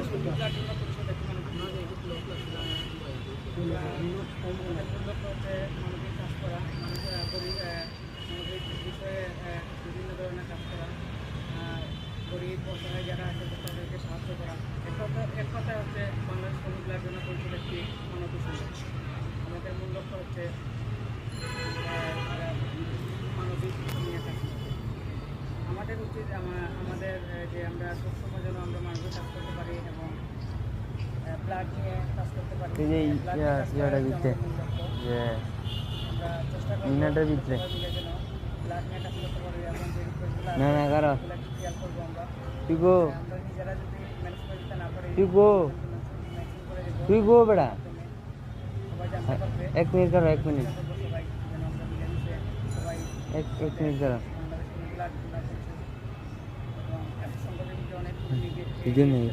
মানবিক কাজ করা, মানবিক বিষয়ে বিভিন্ন ধরনের কাজ করা, গরিব অসহায় যারা আছে তাদেরকে সাহায্য করা। এক কথায় হচ্ছে বাংলাদেশ শ্রমিক ব্লাড ডোনার পরিষদ একটি মানবিক সংগঠন। আমাদের মূল লক্ষ্য হচ্ছে মানবিক নিয়ে কাজ করা। আমাদের উচিত আমাদের যে আমরা সবসময় যেন আমরা মানবিক কাজ করতে পারি এবং ব্লাড নিয়ে কাজ করতে পারি। আমরা চেষ্টা করব ব্লাড নিয়ে কাজ করতে পারি এবং যে খেয়াল করবো আমরা নিজেরা যদি ম্যানেজ করে দিতে না পারি সবাই জানতে পারবে। এক মিনিট করো, এক মিনিট, সবাই যেন আমরা মিলেমিশে সবাই এক মিনিট করো। বাংলাদেশ ব্লাড ডোনার পরিষদ এবং সংগঠনকে অনেক ভিডিও নেই।